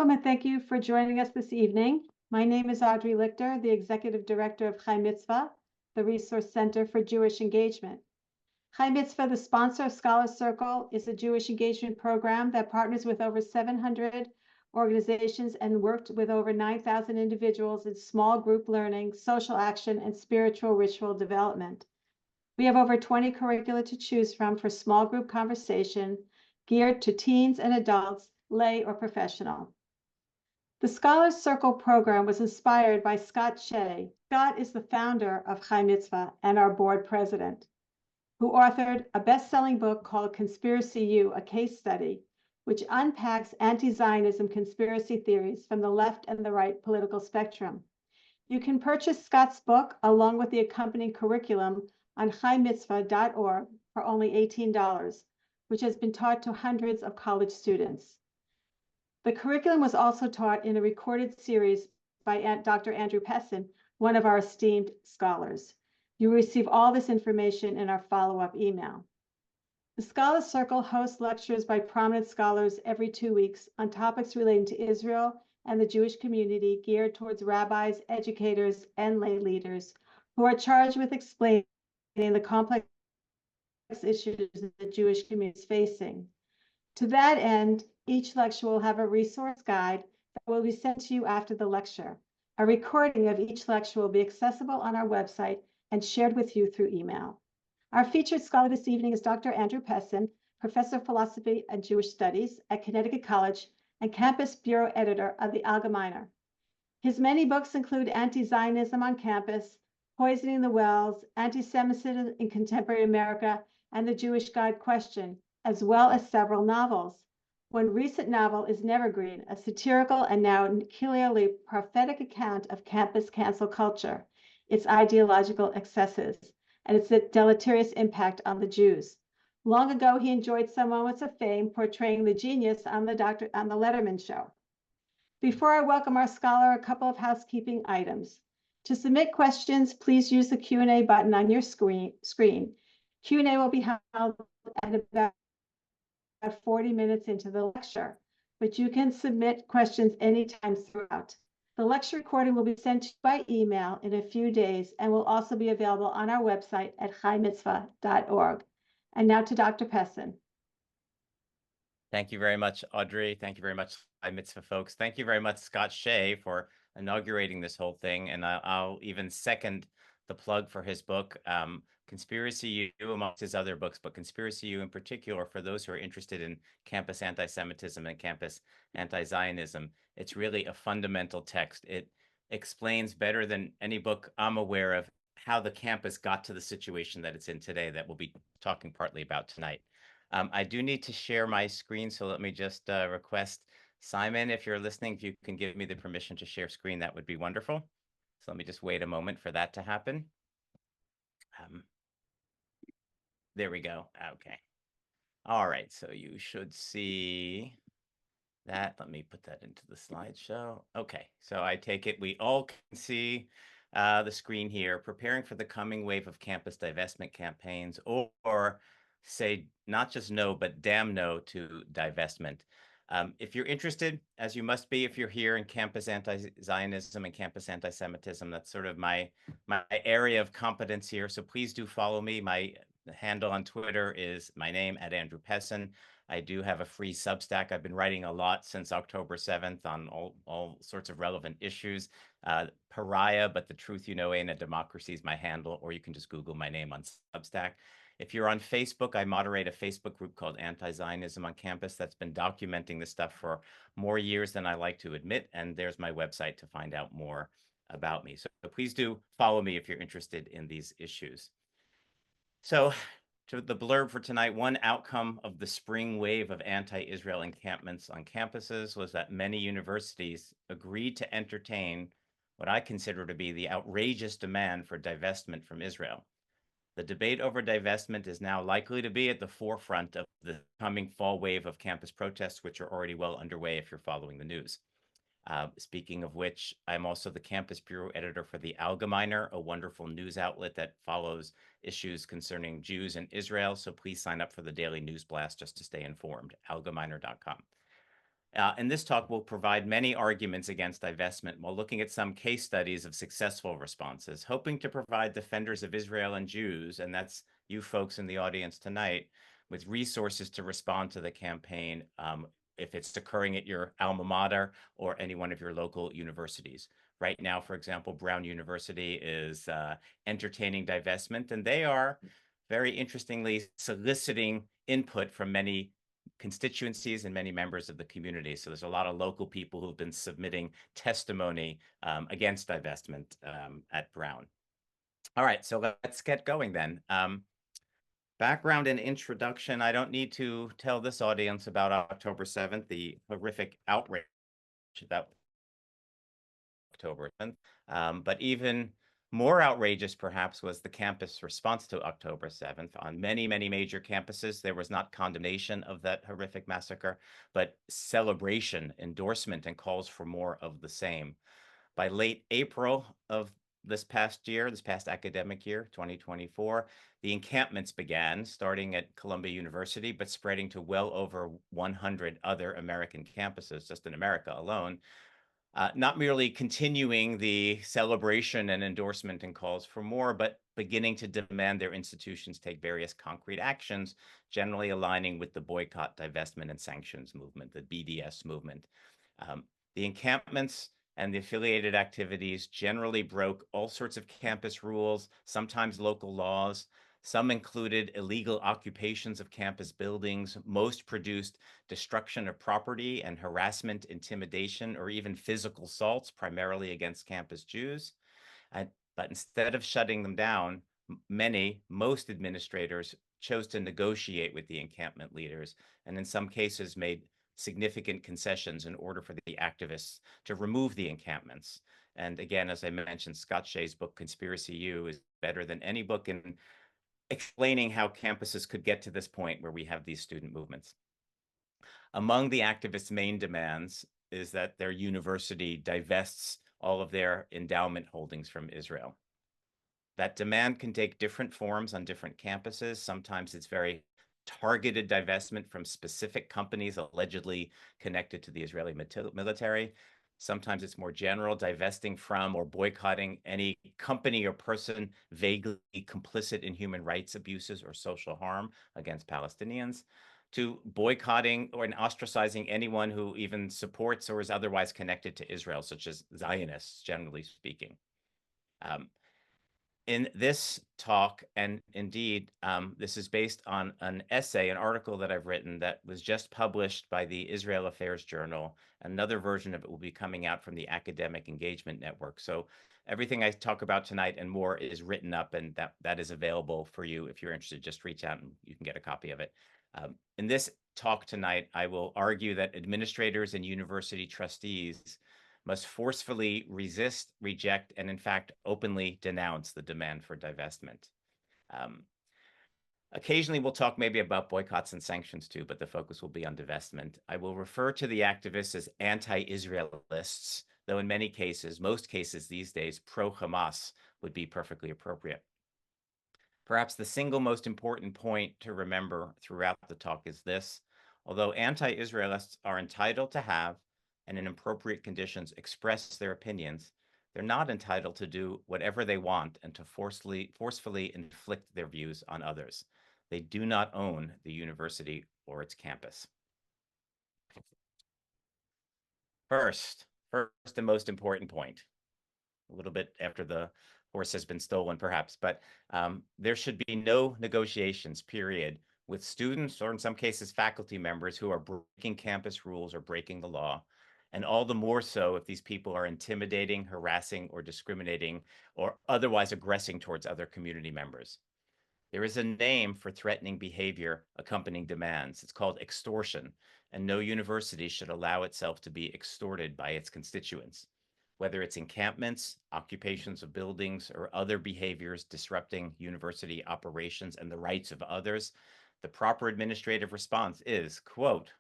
Welcome and thank you for joining us this evening. My name is Audrey Lichter, the Executive Director of Chai Mitzvah, the Resource Center for Jewish Engagement. Chai Mitzvah, the sponsor of Scholar Circle, is a Jewish engagement program that partners with over 700 organizations and worked with over 9,000 individuals in small group learning, social action, and spiritual ritual development. We have over 20 curricula to choose from for small group conversation geared to teens and adults, lay or professional. The Scholars Circle program was inspired by Scott Shea. Scott is the founder of Chai Mitzvah and our board president, who authored a best-selling book called Conspiracy U, a case study, which unpacks anti-Zionism conspiracy theories from the left and the right political spectrum. You can purchase Scott's book along with the accompanying curriculum on chaimitzvah.org for only $18, which has been taught to hundreds of college students. The curriculum was also taught in a recorded series by Dr. Andrew Pessin, one of our esteemed scholars. You will receive all this information in our follow-up email. The Scholars Circle hosts lectures by prominent scholars every 2 weeks on topics relating to Israel and the Jewish community geared towards rabbis, educators, and lay leaders who are charged with explaining the complex issues the Jewish community is facing. To that end, each lecture will have a resource guide that will be sent to you after the lecture. A recording of each lecture will be accessible on our website and shared with you through email. Our featured scholar this evening is Dr. Andrew Pessin, Professor of Philosophy and Jewish Studies at Connecticut College and Campus Bureau Editor of the Allgemeiner. His many books include Anti-Zionism on Campus, Poisoning the Wells, Anti-Semitism in Contemporary America, and The Jewish God Question, as well as several novels. One recent novel is Nevergreen, a satirical and now clearly prophetic account of campus cancel culture, its ideological excesses, and its deleterious impact on the Jews. Long ago, he enjoyed some moments of fame portraying the genius on the Letterman show. Before I welcome our scholar, a couple of housekeeping items. To submit questions, please use the Q&A button on your screen. Q&A will be held at about 40 minutes into the lecture, but you can submit questions anytime throughout. The lecture recording will be sent to you by email in a few days and will also be available on our website at chaimitzvah.org. And now to Dr. Pessin. Thank you very much, Audrey. Thank you very much, Chai Mitzvah folks. Thank you very much, Scott Shea, for inaugurating this whole thing. And I'll even second the plug for his book, Conspiracy U, amongst his other books, but Conspiracy U in particular, for those who are interested in campus anti-Semitism and campus anti-Zionism. It's really a fundamental text. It explains better than any book I'm aware of how the campus got to the situation that it's in today that we'll be talking partly about tonight. I do need to share my screen, so let me just request Simon, if you're listening, if you can give me the permission to share screen, that would be wonderful. So let me just wait a moment for that to happen. There we go. Okay. All right, so you should see that. Let me put that into the slideshow. Okay, so I take it we all can see the screen here, preparing for the coming wave of campus divestment campaigns, or say not just no, but damn no to divestment. If you're interested, as you must be if you're here in campus anti-Zionism and campus anti-Semitism, that's sort of my area of competence here. So please do follow me. My handle on Twitter is my name, @AndrewPessin. I do have a free Substack. I've been writing a lot since October 7th on all sorts of relevant issues. Pariah, but the truth you know ain't a democracy is my handle, or you can just Google my name on Substack. If you're on Facebook, I moderate a Facebook group called Anti-Zionism on Campus that's been documenting this stuff for more years than I like to admit, and there's my website to find out more about me. So please do follow me if you're interested in these issues. So to the blurb for tonight, one outcome of the spring wave of anti-Israel encampments on campuses was that many universities agreed to entertain what I consider to be the outrageous demand for divestment from Israel. The debate over divestment is now likely to be at the forefront of the coming fall wave of campus protests, which are already well underway if you're following the news. Speaking of which, I'm also the campus bureau editor for the Allgemeiner, a wonderful news outlet that follows issues concerning Jews and Israel. So please sign up for the daily news blast just to stay informed, allgemeiner.com. In this talk, we'll provide many arguments against divestment while looking at some case studies of successful responses, hoping to provide defenders of Israel and Jews, and that's you folks in the audience tonight, with resources to respond to the campaign if it's occurring at your alma mater or any one of your local universities. Right now, for example, Brown University is entertaining divestment, and they are very interestingly soliciting input from many constituencies and many members of the community. So there's a lot of local people who've been submitting testimony against divestment at Brown. All right, so let's get going then. Background and introduction. I don't need to tell this audience about October 7th, the horrific outrage that October 7th. But even more outrageous, perhaps, was the campus response to October 7th. On many, many major campuses, there was not condemnation of that horrific massacre, but celebration, endorsement, and calls for more of the same. By late April of this past academic year, 2024, the encampments began, starting at Columbia University, but spreading to well over 100 other American campuses, just in America alone. Not merely continuing the celebration and endorsement and calls for more, but beginning to demand their institutions take various concrete actions, generally aligning with the boycott, divestment, and sanctions movement, the BDS movement. The encampments and the affiliated activities generally broke all sorts of campus rules, sometimes local laws. Some included illegal occupations of campus buildings. Most produced destruction of property and harassment, intimidation, or even physical assaults, primarily against campus Jews. But instead of shutting them down, most administrators chose to negotiate with the encampment leaders, and in some cases made significant concessions in order for the activists to remove the encampments. And again, as I mentioned, Scott Shea's book, Conspiracy U, is better than any book in explaining how campuses could get to this point where we have these student movements. Among the activists' main demands is that their university divests all of their endowment holdings from Israel. That demand can take different forms on different campuses. Sometimes it's very targeted divestment from specific companies allegedly connected to the Israeli military. Sometimes it's more general, divesting from or boycotting any company or person vaguely complicit in human rights abuses or social harm against Palestinians, to boycotting or ostracizing anyone who even supports or is otherwise connected to Israel, such as Zionists, generally speaking. In this talk, and indeed, this is based on an essay, an article that I've written that was just published by the Israel Affairs Journal. Another version of it will be coming out from the Academic Engagement Network. So everything I talk about tonight and more is written up, and that is available for you. If you're interested, just reach out and you can get a copy of it. In this talk tonight, I will argue that administrators and university trustees must forcefully resist, reject, and in fact, openly denounce the demand for divestment. Occasionally, we'll talk maybe about boycotts and sanctions too, but the focus will be on divestment. I will refer to the activists as anti-Israelists, though in many cases, most cases these days, pro-Hamas would be perfectly appropriate. Perhaps the single most important point to remember throughout the talk is this: although anti-Israelists are entitled to have, and in appropriate conditions express their opinions, they're not entitled to do whatever they want and to forcefully inflict their views on others. They do not own the university or its campus. First and most important point, a little bit after the horse has been stolen, perhaps, but there should be no negotiations, period, with students or in some cases faculty members who are breaking campus rules or breaking the law. And all the more so if these people are intimidating, harassing, or discriminating, or otherwise aggressing towards other community members. There is a name for threatening behavior accompanying demands. It's called extortion, and no university should allow itself to be extorted by its constituents, whether it's encampments, occupations of buildings, or other behaviors disrupting university operations and the rights of others. The proper administrative response is, quote,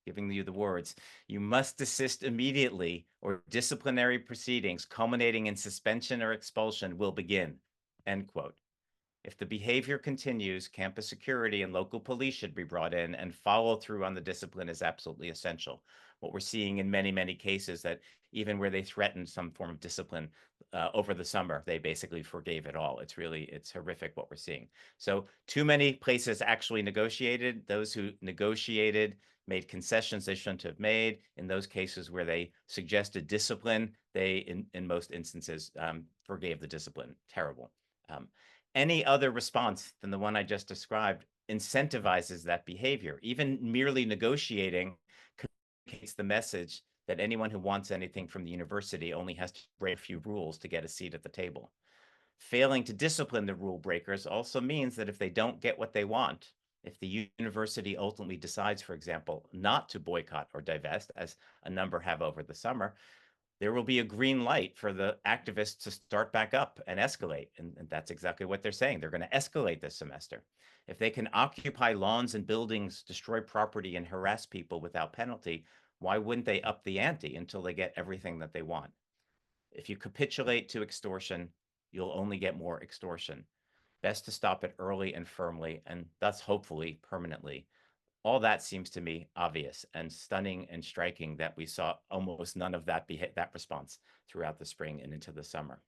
giving you the words, "You must desist immediately or disciplinary proceedings culminating in suspension or expulsion will begin," end quote. If the behavior continues, campus security and local police should be brought in, and follow through on the discipline is absolutely essential. what we're seeing in many, many cases, that even where they threatened some form of discipline over the summer, they basically forgave it all. It's horrific what we're seeing. So too many places actually negotiated. Those who negotiated made concessions they shouldn't have made. In those cases where they suggested discipline, they, in most instances, forgave the discipline. Terrible. Any other response than the one I just described incentivizes that behavior. Even merely negotiating communicates the message that anyone who wants anything from the university only has to break a few rules to get a seat at the table. Failing to discipline the rule breakers also means that if they don't get what they want, if the university ultimately decides, for example, not to boycott or divest, as a number have over the summer, there will be a green light for the activists to start back up and escalate. And that's exactly what they're saying. They're going to escalate this semester. If they can occupy lawns and buildings, destroy property, and harass people without penalty, why wouldn't they up the ante until they get everything that they want? If you capitulate to extortion, you'll only get more extortion. Best to stop it early and firmly, and thus hopefully permanently. All that seems to me obvious and stunning and striking that we saw almost none of that response throughout the spring and into the summer.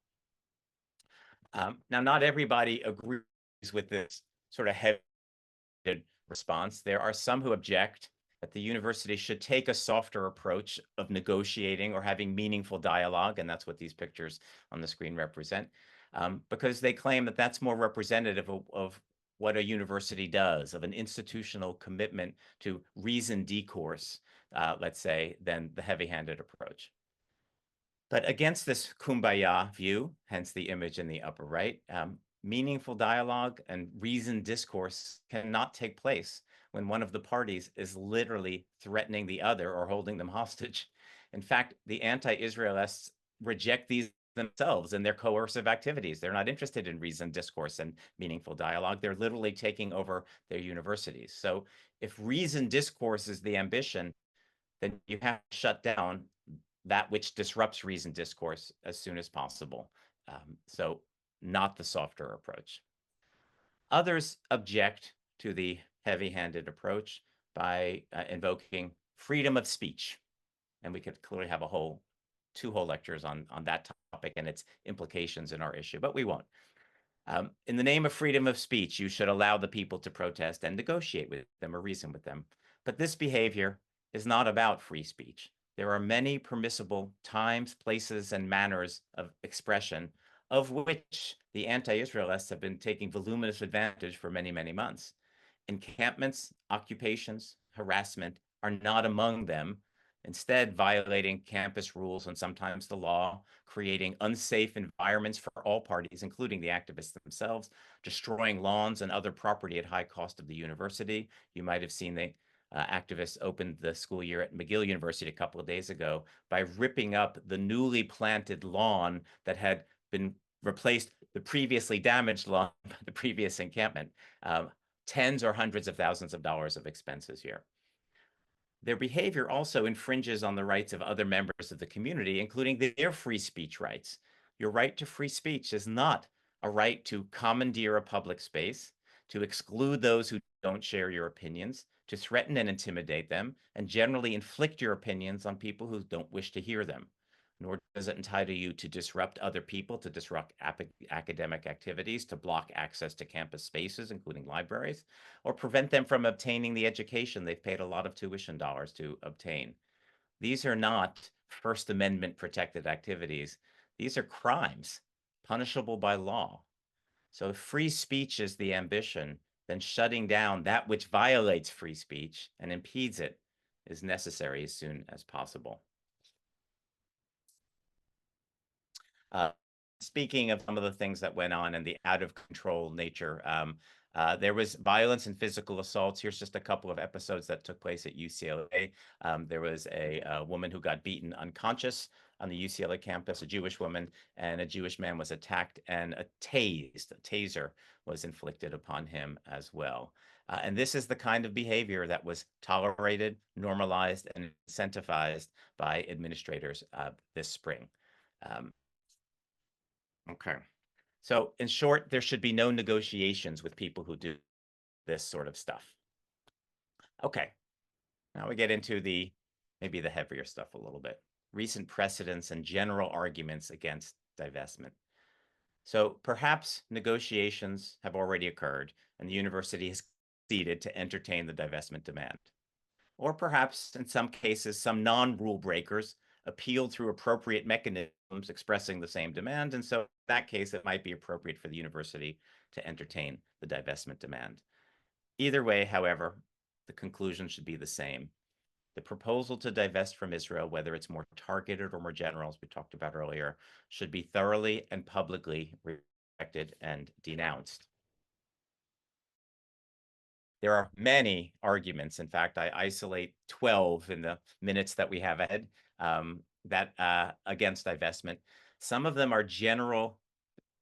Now, not everybody agrees with this sort of heavy response. There are some who object that the university should take a softer approach of negotiating or having meaningful dialogue, and that's what these pictures on the screen represent, because they claim that that's more representative of what a university does, of an institutional commitment to reasoned discourse, let's say, than the heavy-handed approach. But against this kumbaya view, hence the image in the upper right, meaningful dialogue and reasoned discourse cannot take place when one of the parties is literally threatening the other or holding them hostage. In fact, the anti-Israelists reject these themselves in their coercive activities. They're not interested in reasoned discourse and meaningful dialogue. They're literally taking over their universities. So if reasoned discourse is the ambition, then you have to shut down that which disrupts reasoned discourse as soon as possible. So not the softer approach. Others object to the heavy-handed approach by invoking freedom of speech. And we could clearly have two whole lectures on that topic and its implications in our issue, but we won't. In the name of freedom of speech, you should allow the people to protest and negotiate with them or reason with them. But this behavior is not about free speech. There are many permissible times, places, and manners of expression, of which the anti-Israelists have been taking voluminous advantage for many, many months. Encampments, occupations, harassment are not among them, instead violating campus rules and sometimes the law, creating unsafe environments for all parties, including the activists themselves, destroying lawns and other property at high cost of the university. You might have seen the activists opened the school year at McGill University a couple of days ago by ripping up the newly planted lawn that had been replaced the previously damaged lawn by the previous encampment. Tens or hundreds of thousands of dollars of expenses here. Their behavior also infringes on the rights of other members of the community, including their free speech rights. Your right to free speech is not a right to commandeer a public space, to exclude those who don't share your opinions, to threaten and intimidate them, and generally inflict your opinions on people who don't wish to hear them. Nor does it entitle you to disrupt other people, to disrupt academic activities, to block access to campus spaces, including libraries, or prevent them from obtaining the education they've paid a lot of tuition dollars to obtain. These are not First Amendment protected activities. These are crimes punishable by law. So if free speech is the ambition, then shutting down that which violates free speech and impedes it is necessary as soon as possible. Speaking of some of the things that went on and the out of control nature, there was violence and physical assaults. Here's just a couple of episodes that took place at UCLA. There was a woman who got beaten unconscious on the UCLA campus, a Jewish woman, and a Jewish man was attacked, and a taser was inflicted upon him as well. And this is the kind of behavior that was tolerated, normalized, and incentivized by administrators this spring. Okay. So in short, there should be no negotiations with people who do this sort of stuff. Okay. Now we get into the maybe the heavier stuff a little bit. Recent precedents and general arguments against divestment. So perhaps negotiations have already occurred and the university has conceded to entertain the divestment demand. Or perhaps in some cases, some non-rule breakers appealed through appropriate mechanisms expressing the same demand. And so in that case, it might be appropriate for the university to entertain the divestment demand. Either way, however, the conclusion should be the same. The proposal to divest from Israel, whether it's more targeted or more general, as we talked about earlier, should be thoroughly and publicly rejected and denounced. There are many arguments. In fact, I isolate 12 in the minutes that we have ahead against divestment. Some of them are general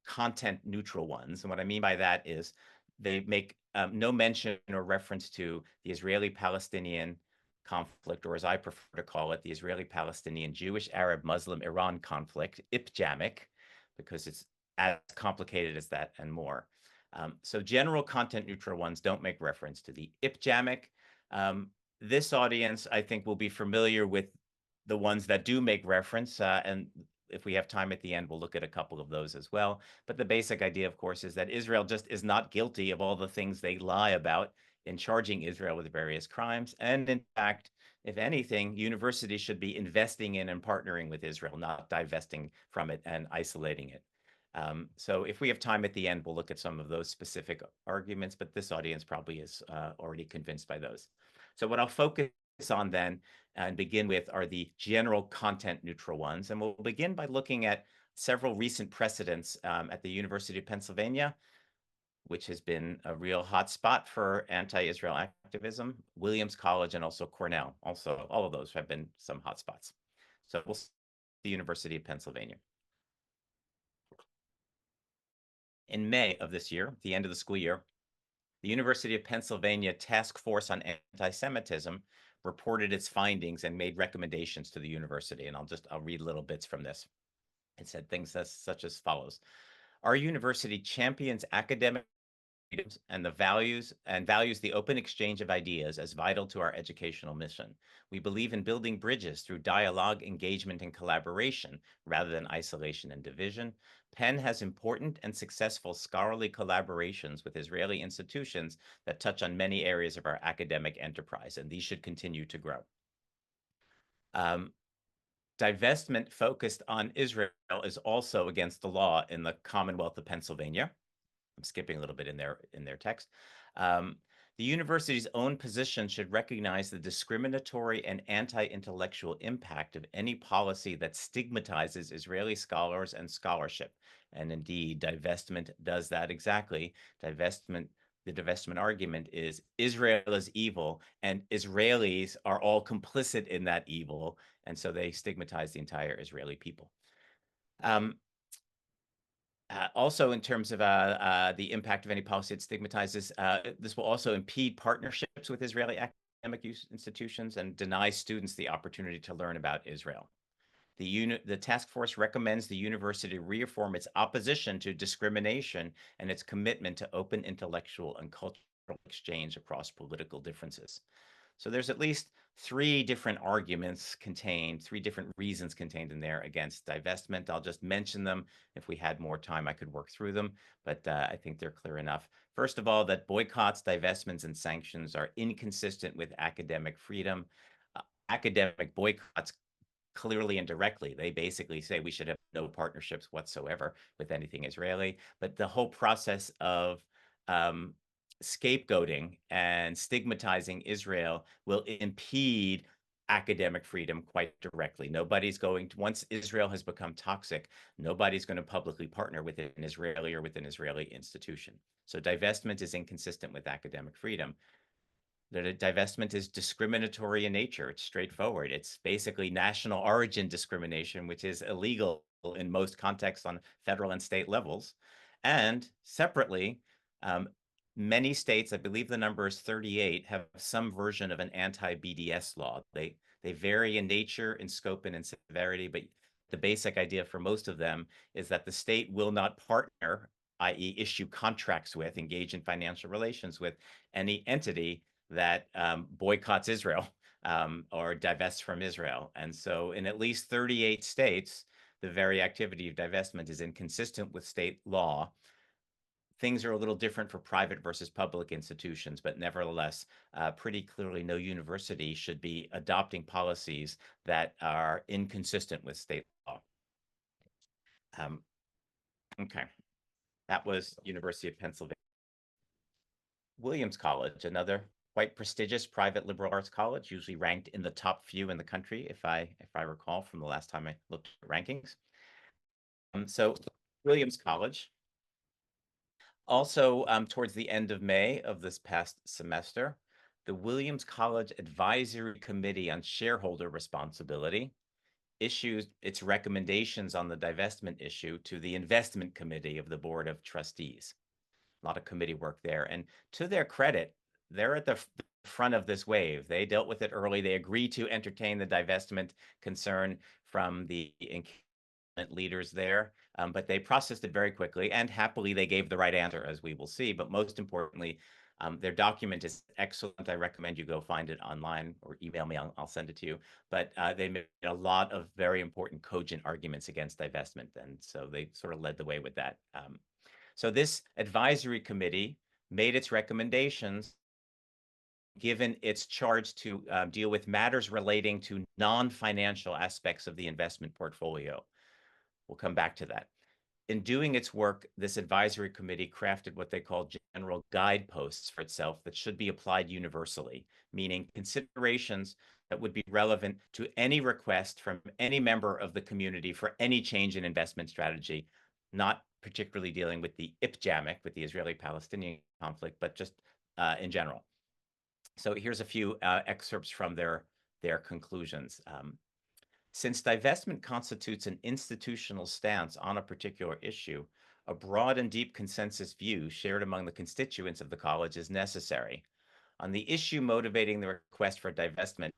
content neutral ones. And what I mean by that is they make no mention or reference to the Israeli-Palestinian conflict, or as I prefer to call it, the Israeli-Palestinian Jewish-Arab-Muslim-Iran conflict, IPJAMIC, because it's as complicated as that and more. So general content neutral ones don't make reference to the IPJAMIC. This audience, I think, will be familiar with the ones that do make reference, and if we have time at the end, we'll look at a couple of those as well. But the basic idea, of course, is that Israel just is not guilty of all the things they lie about in charging Israel with various crimes. And in fact, if anything, universities should be investing in and partnering with Israel, not divesting from it and isolating it. So if we have time at the end, we'll look at some of those specific arguments, but this audience probably is already convinced by those. So what I'll focus on then and begin with are the general content neutral ones. And we'll begin by looking at several recent precedents at the University of Pennsylvania, which has been a real hotspot for anti-Israel activism, Williams College, and also Cornell. Also, all of those have been some hotspots. So we'll see the University of Pennsylvania. In May of this year, the end of the school year, the University of Pennsylvania Task Force on Anti-Semitism reported its findings and made recommendations to the university. And I'll read little bits from this. It said things such as follows. Our university champions academic freedoms and values the open exchange of ideas as vital to our educational mission. We believe in building bridges through dialogue, engagement, and collaboration rather than isolation and division. Penn has important and successful scholarly collaborations with Israeli institutions that touch on many areas of our academic enterprise, and these should continue to grow. Divestment focused on Israel is also against the law in the Commonwealth of Pennsylvania. I'm skipping a little bit in their text. The university's own position should recognize the discriminatory and anti-intellectual impact of any policy that stigmatizes Israeli scholars and scholarship. And indeed, divestment does that exactly. The divestment argument is Israel is evil and Israelis are all complicit in that evil. And so they stigmatize the entire Israeli people. Also, in terms of the impact of any policy that stigmatizes, this will also impede partnerships with Israeli academic institutions and deny students the opportunity to learn about Israel. The task force recommends the university reaffirm its opposition to discrimination and its commitment to open intellectual and cultural exchange across political differences. So there's at least three different arguments contained, three different reasons contained in there against divestment. I'll just mention them. If we had more time, I could work through them, but I think they're clear enough. First of all, that boycotts, divestments, and sanctions are inconsistent with academic freedom. Academic boycotts clearly and directly, they basically say we should have no partnerships whatsoever with anything Israeli, but the whole process of scapegoating and stigmatizing Israel will impede academic freedom quite directly. Nobody's going to, once Israel has become toxic, nobody's going to publicly partner with an Israeli or with an Israeli institution. So divestment is inconsistent with academic freedom. The divestment is discriminatory in nature. It's straightforward. It's basically national origin discrimination, which is illegal in most contexts on federal and state levels. And separately, many states, I believe the number is 38, have some version of an anti-BDS law. They vary in nature, in scope, and in severity, but the basic idea for most of them is that the state will not partner, i.e. issue contracts with, engage in financial relations with any entity that boycotts Israel or divest from Israel. And so in at least 38 states, the very activity of divestment is inconsistent with state law. Things are a little different for private versus public institutions, but nevertheless, pretty clearly no university should be adopting policies that are inconsistent with state law. Okay, that was University of Pennsylvania. Williams College, another quite prestigious private liberal arts college, usually ranked in the top few in the country, if I recall from the last time I looked at rankings. So Williams College. Also, towards the end of May of this past semester, the Williams College Advisory Committee on Shareholder Responsibility issued its recommendations on the divestment issue to the Investment Committee of the Board of Trustees. A lot of committee work there. And to their credit, they're at the front of this wave. They dealt with it early. They agreed to entertain the divestment concern from the encampment leaders there, but they processed it very quickly, and happily they gave the right answer, as we will see. But most importantly, their document is excellent. I recommend you go find it online or email me. I'll send it to you. But they made a lot of very important, cogent arguments against divestment, and so they sort of led the way with that. So this advisory committee made its recommendations, given its charge to deal with matters relating to non-financial aspects of the investment portfolio. We'll come back to that. In doing its work, this advisory committee crafted what they call general guideposts for itself that should be applied universally, meaning considerations that would be relevant to any request from any member of the community for any change in investment strategy, not particularly dealing with the IPJAMIC, with the Israeli-Palestinian conflict, but just in general. So here's a few excerpts from their conclusions. Since divestment constitutes an institutional stance on a particular issue, a broad and deep consensus view shared among the constituents of the college is necessary. On the issue motivating the request for divestment,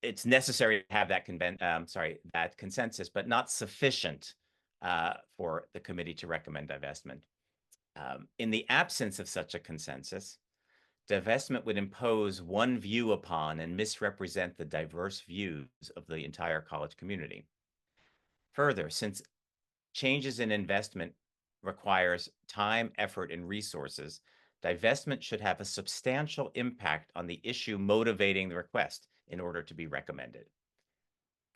it's necessary to have that that consensus, but not sufficient for the committee to recommend divestment. In the absence of such a consensus, divestment would impose one view upon and misrepresent the diverse views of the entire college community. Further, since changes in investment requires time, effort, and resources, divestment should have a substantial impact on the issue motivating the request in order to be recommended.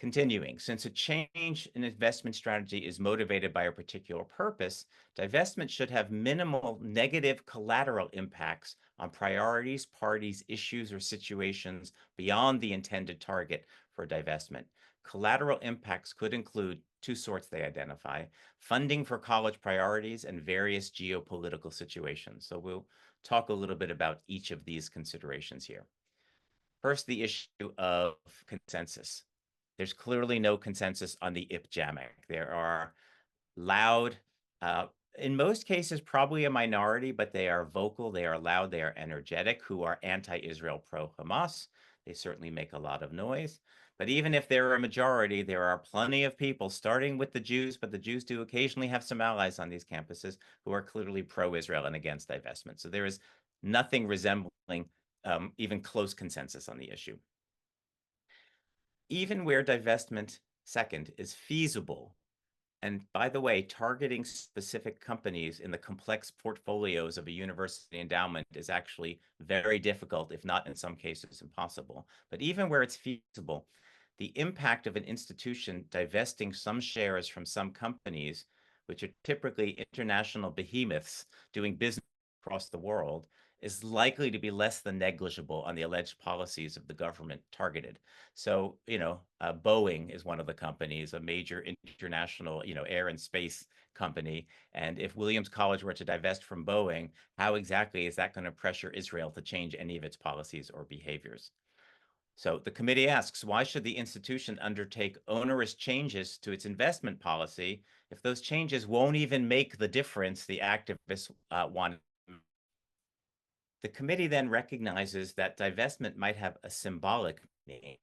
Continuing, since a change in investment strategy is motivated by a particular purpose, divestment should have minimal negative collateral impacts on priorities, parties, issues, or situations beyond the intended target for divestment. Collateral impacts could include two sorts they identify: funding for college priorities and various geopolitical situations. So we'll talk a little bit about each of these considerations here. First, the issue of consensus. There's clearly no consensus on the IPJAMIC. There are loud, in most cases, probably a minority, but they are vocal, they are loud, they are energetic, who are anti-Israel, pro-Hamas. They certainly make a lot of noise. But even if they're a majority, there are plenty of people, starting with the Jews, but the Jews do occasionally have some allies on these campuses who are clearly pro-Israel and against divestment. So there is nothing resembling even close consensus on the issue. Even where divestment, second, is feasible, and by the way, targeting specific companies in the complex portfolios of a university endowment is actually very difficult, if not in some cases impossible. But even where it's feasible, the impact of an institution divesting some shares from some companies, which are typically international behemoths doing business across the world, is likely to be less than negligible on the alleged policies of the government targeted. So, Boeing is one of the companies, a major international, air and space company. And if Williams College were to divest from Boeing, how exactly is that going to pressure Israel to change any of its policies or behaviors? So the committee asks, why should the institution undertake onerous changes to its investment policy if those changes won't even make the difference the activists want? The committee then recognizes that divestment might have a symbolic meaning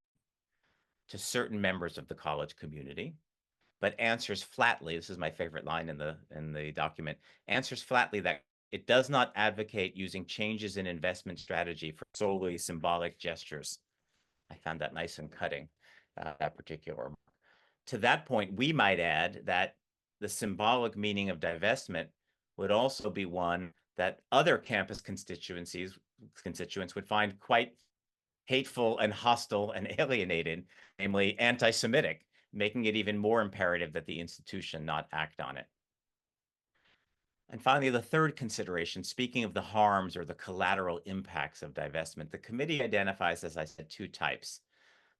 to certain members of the college community, but answers flatly, this is my favorite line in the document, answers flatly that it does not advocate using changes in investment strategy for solely symbolic gestures. I found that nice and cutting, that particular remark. To that point, we might add that the symbolic meaning of divestment would also be one that other campus constituents would find quite hateful and hostile and alienated, namely anti-Semitic, making it even more imperative that the institution not act on it. And finally, the third consideration, speaking of the harms or the collateral impacts of divestment, the committee identifies, as I said, two types.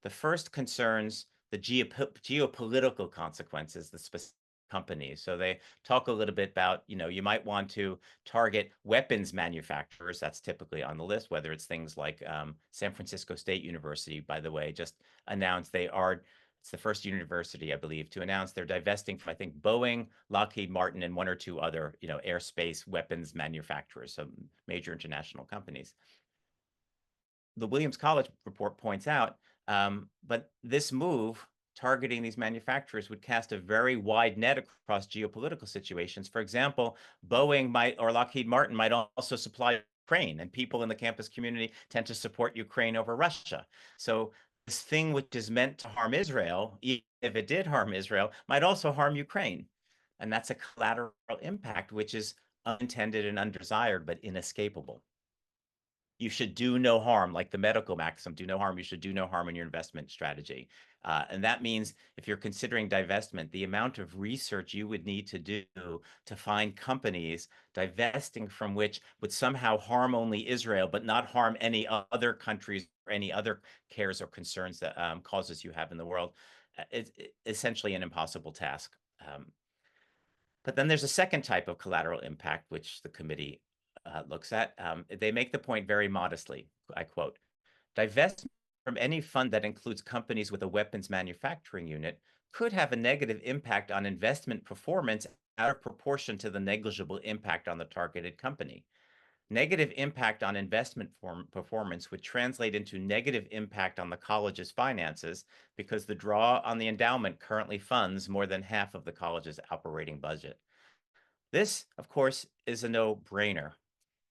The first concerns the geopolitical consequences, the specific companies. So they talk a little bit about, you might want to target weapons manufacturers. That's typically on the list, whether it's things like San Francisco State University, by the way, just announced it's the first university, I believe, to announce they're divesting from, I think, Boeing, Lockheed Martin, and one or two other, airspace weapons manufacturers, some major international companies. The Williams College report points out, but this move targeting these manufacturers would cast a very wide net across geopolitical situations. For example, Boeing might or Lockheed Martin might also supply Ukraine, and people in the campus community tend to support Ukraine over Russia. So this thing which is meant to harm Israel, even if it did harm Israel, might also harm Ukraine. And that's a collateral impact, which is unintended and undesired, but inescapable. You should do no harm, like the medical maxim, do no harm. You should do no harm in your investment strategy. And that means if you're considering divestment, the amount of research you would need to do to find companies divesting from which would somehow harm only Israel, but not harm any other countries or any other cares or concerns that causes you have in the world, is essentially an impossible task. But then there's a second type of collateral impact, which the committee looks at. They make the point very modestly. I quote, divestment from any fund that includes companies with a weapons manufacturing unit could have a negative impact on investment performance out of proportion to the negligible impact on the targeted company. Negative impact on investment performance would translate into negative impact on the college's finances because the draw on the endowment currently funds more than half of the college's operating budget. This, of course, is a no-brainer.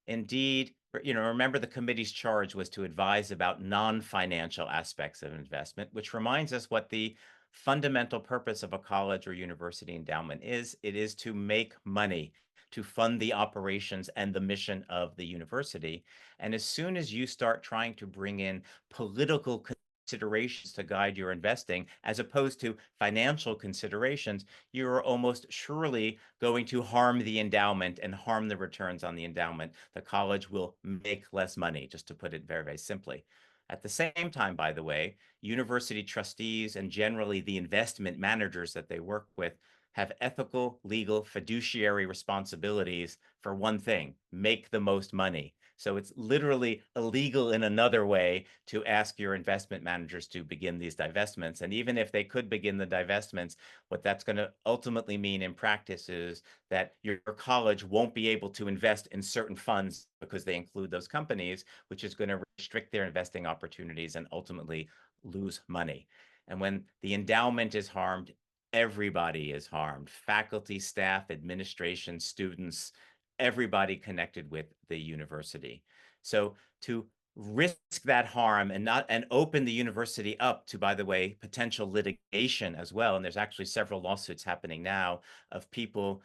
Indeed, remember the committee's charge was to advise about non-financial aspects of investment, which reminds us what the fundamental purpose of a college or university endowment is. It is to make money, to fund the operations and the mission of the university. And as soon as you start trying to bring in political considerations to guide your investing, as opposed to financial considerations, you're almost surely going to harm the endowment and harm the returns on the endowment. The college will make less money, just to put it very, very simply. At the same time, by the way, university trustees and generally the investment managers that they work with have ethical, legal, fiduciary responsibilities for one thing: make the most money. So it's literally illegal in another way to ask your investment managers to begin these divestments. And even if they could begin the divestments, what that's going to ultimately mean in practice is that your college won't be able to invest in certain funds because they include those companies, which is going to restrict their investing opportunities and ultimately lose money. And when the endowment is harmed, everybody is harmed: faculty, staff, administration, students, everybody connected with the university. So to risk that harm and open the university up to, by the way, potential litigation as well. And there's actually several lawsuits happening now of people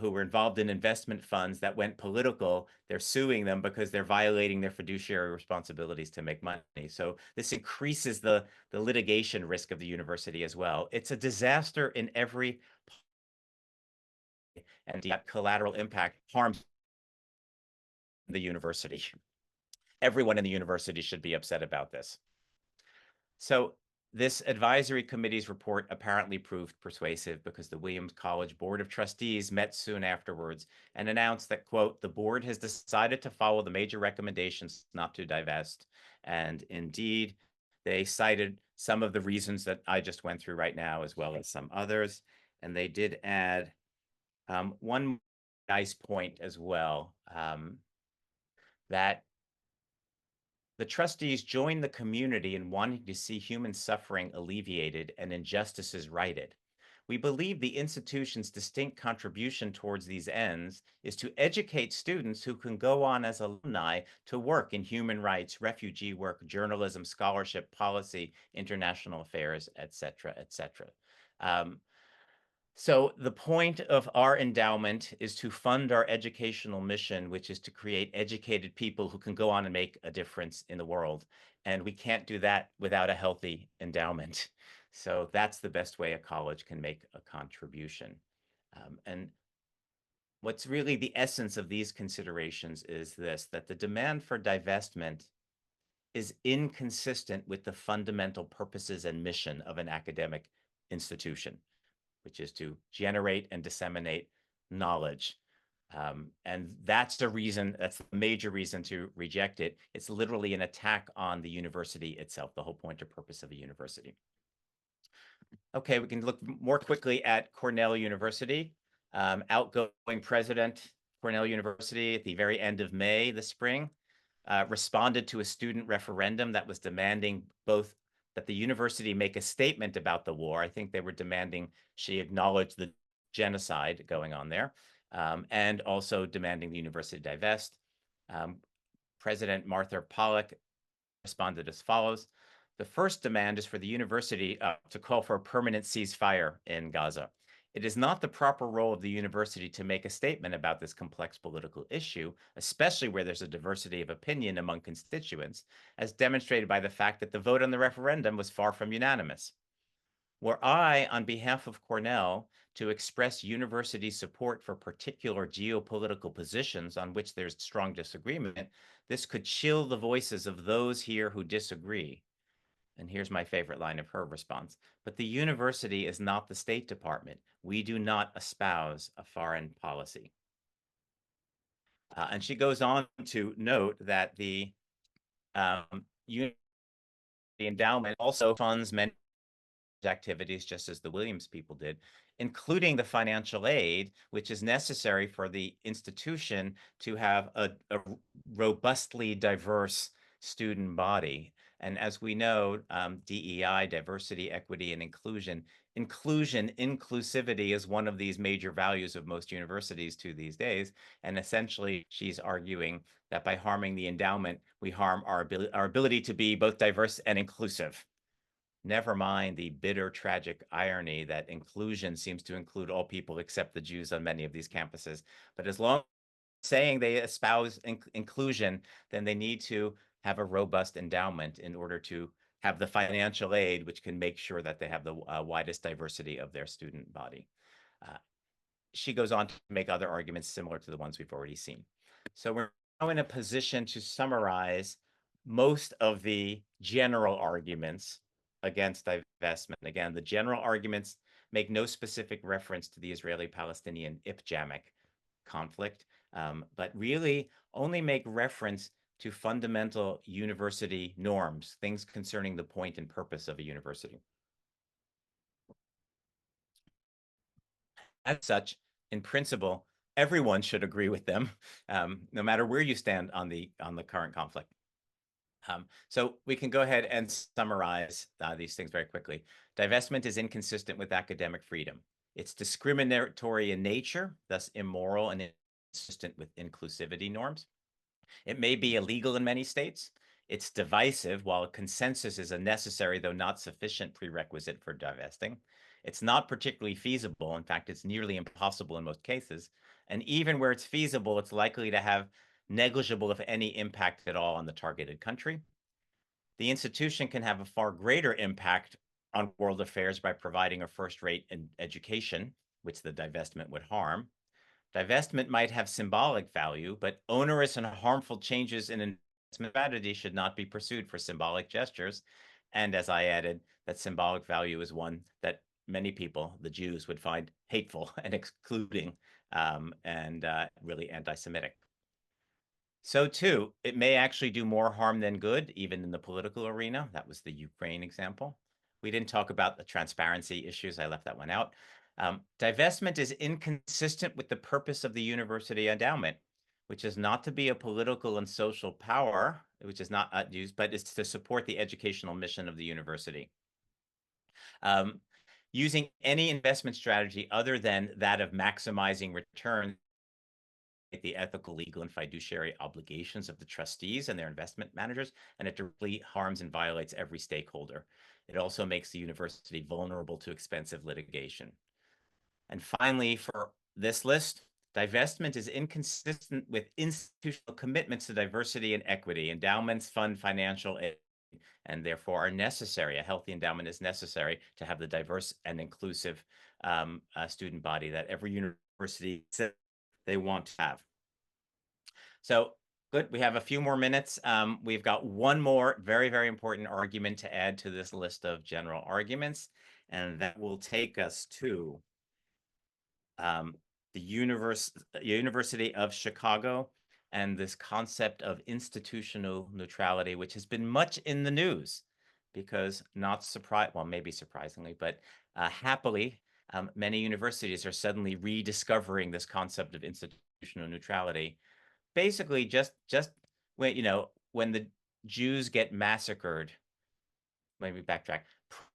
who were involved in investment funds that went political. They're suing them because they're violating their fiduciary responsibilities to make money. So this increases the litigation risk of the university as well. It's a disaster in every, and that collateral impact harms the university. Everyone in the university should be upset about this. So this advisory committee's report apparently proved persuasive because the Williams College Board of Trustees met soon afterwards and announced that, quote, the board has decided to follow the major recommendations not to divest. And indeed, they cited some of the reasons that I just went through right now, as well as some others. And they did add one nice point as well, that the trustees joined the community in wanting to see human suffering alleviated and injustices righted. we believe the institution's distinct contribution towards these ends is to educate students who can go on as alumni to work in human rights, refugee work, journalism, scholarship, policy, international affairs, et cetera, et cetera. So the point of our endowment is to fund our educational mission, which is to create educated people who can go on and make a difference in the world. And we can't do that without a healthy endowment. So that's the best way a college can make a contribution. And what's really the essence of these considerations is this, that the demand for divestment is inconsistent with the fundamental purposes and mission of an academic institution, which is to generate and disseminate knowledge. And that's the reason, that's the major reason to reject it. It's literally an attack on the university itself, the whole point or purpose of a university. Okay, we can look more quickly at Cornell University. Outgoing president, Cornell University, at the very end of May this spring, responded to a student referendum that was demanding both that the university make a statement about the war. I think they were demanding she acknowledge the genocide going on there, and also demanding the university divest. President Martha Pollack responded as follows. The first demand is for the university to call for a permanent ceasefire in Gaza. It is not the proper role of the university to make a statement about this complex political issue, especially where there's a diversity of opinion among constituents, as demonstrated by the fact that the vote on the referendum was far from unanimous. Were I, on behalf of Cornell, to express university support for particular geopolitical positions on which there's strong disagreement, this could chill the voices of those here who disagree. And here's my favorite line of her response. But the university is not the State Department. We do not espouse a foreign policy. And she goes on to note that the endowment also funds many activities, just as the Williams people did, including the financial aid, which is necessary for the institution to have a robustly diverse student body. And as we know, DEI, diversity, equity, and inclusivity is one of these major values of most universities to these days. And essentially, she's arguing that by harming the endowment, we harm our ability to be both diverse and inclusive. Never mind the bitter, tragic irony that inclusion seems to include all people except the Jews on many of these campuses. But as long as saying they espouse inclusion, then they need to have a robust endowment in order to have the financial aid, which can make sure that they have the widest diversity of their student body. She goes on to make other arguments similar to the ones we've already seen. So we're now in a position to summarize most of the general arguments against divestment. Again, the general arguments make no specific reference to the Israeli-Palestinian IPJAMIC conflict, but really only make reference to fundamental university norms, things concerning the point and purpose of a university. As such, in principle, everyone should agree with them, no matter where you stand on the current conflict. So we can go ahead and summarize these things very quickly. Divestment is inconsistent with academic freedom. It's discriminatory in nature, thus immoral and inconsistent with inclusivity norms. It may be illegal in many states. It's divisive, while consensus is a necessary, though not sufficient, prerequisite for divesting. It's not particularly feasible. In fact, it's nearly impossible in most cases. And even where it's feasible, it's likely to have negligible, if any, impact at all on the targeted country. The institution can have a far greater impact on world affairs by providing a first-rate education, which the divestment would harm. Divestment might have symbolic value, but onerous and harmful changes in investment strategy should not be pursued for symbolic gestures. And as I added, that symbolic value is one that many people, the Jews, would find hateful and excluding, and really anti-Semitic. So too, it may actually do more harm than good, even in the political arena. That was the Ukraine example. We didn't talk about the transparency issues. I left that one out. Divestment is inconsistent with the purpose of the university endowment, which is not to be a political and social power, which is not used, but is to support the educational mission of the university. using any investment strategy other than that of maximizing return, the ethical, legal, and fiduciary obligations of the trustees and their investment managers, and it directly harms and violates every stakeholder. It also makes the university vulnerable to expensive litigation. And finally, for this list, divestment is inconsistent with institutional commitments to diversity and equity. Endowments fund financial aid and therefore are necessary. A healthy endowment is necessary to have the diverse and inclusive student body that every university says they want to have. So good, we have a few more minutes. We've got one more very, very important argument to add to this list of general arguments, and that will take us to the University of Chicago and this concept of institutional neutrality, which has been much in the news because well, maybe surprisingly, but happily, many universities are suddenly rediscovering this concept of institutional neutrality. Basically, just when when the Jews get massacred. Let me backtrack.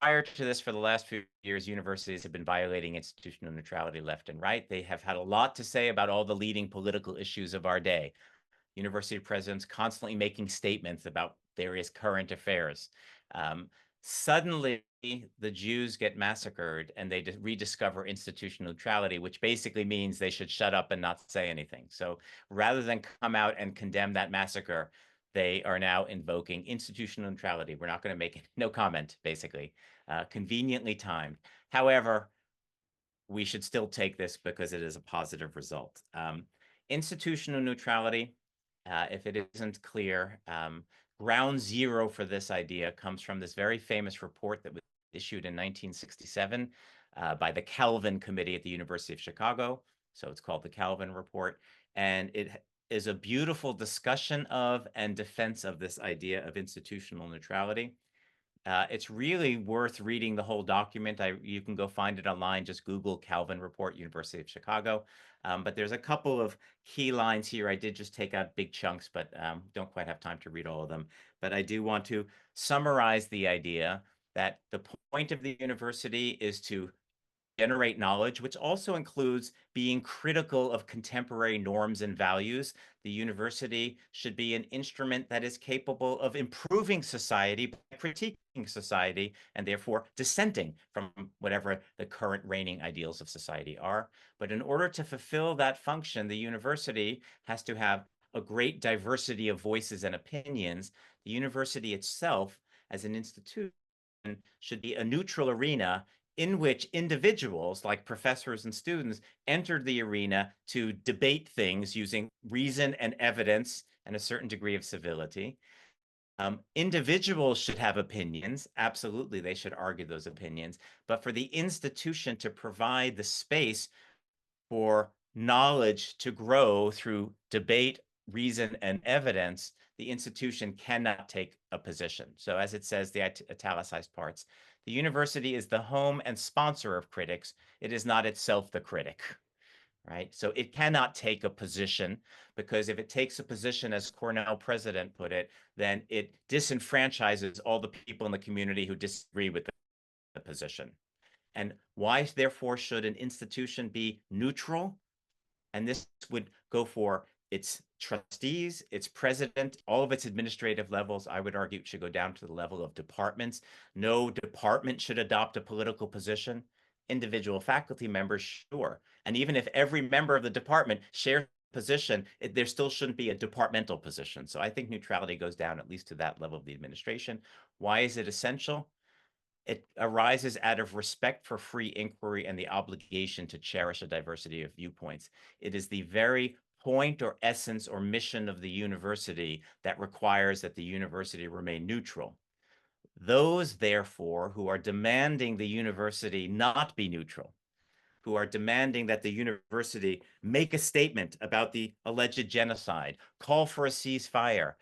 Prior to this, for the last few years, universities have been violating institutional neutrality left and right. They have had a lot to say about all the leading political issues of our day. University presidents constantly making statements about various current affairs. Suddenly, the Jews get massacred and they rediscover institutional neutrality, which basically means they should shut up and not say anything. So rather than come out and condemn that massacre, they are now invoking institutional neutrality. We're not going to make no comment, basically, conveniently timed. However, we should still take this because it is a positive result. Institutional neutrality, if it isn't clear, ground zero for this idea comes from this very famous report that was issued in 1967 by the Calvin Committee at the University of Chicago. So it's called the Calvin Report. And it is a beautiful discussion of and defense of this idea of institutional neutrality. It's really worth reading the whole document. You can go find it online. Just Google Calvin Report, University of Chicago. But there's a couple of key lines here. I did just take out big chunks, but don't quite have time to read all of them. But I do want to summarize the idea that the point of the university is to generate knowledge, which also includes being critical of contemporary norms and values. The university should be an instrument that is capable of improving society by critiquing society and therefore dissenting from whatever the current reigning ideals of society are. But in order to fulfill that function, the university has to have a great diversity of voices and opinions. The university itself, as an institution, should be a neutral arena in which individuals like professors and students entered the arena to debate things using reason and evidence and a certain degree of civility. Individuals should have opinions. Absolutely, they should argue those opinions. But for the institution to provide the space for knowledge to grow through debate, reason, and evidence, the institution cannot take a position. So as it says, the italicized parts, the university is the home and sponsor of critics. It is not itself the critic, right? So it cannot take a position because if it takes a position, as Cornell president put it, then it disenfranchises all the people in the community who disagree with the position. And why, therefore, should an institution be neutral? And this would go for its trustees, its president, all of its administrative levels. I would argue it should go down to the level of departments. No department should adopt a political position. Individual faculty members, sure. And even if every member of the department shares position, there still shouldn't be a departmental position. So I think neutrality goes down at least to that level of the administration. Why is it essential? It arises out of respect for free inquiry and the obligation to cherish a diversity of viewpoints. It is the very point or essence or mission of the university that requires that the university remain neutral. Those, therefore, who are demanding the university not be neutral, who are demanding that the university make a statement about the alleged genocide, call for a ceasefire,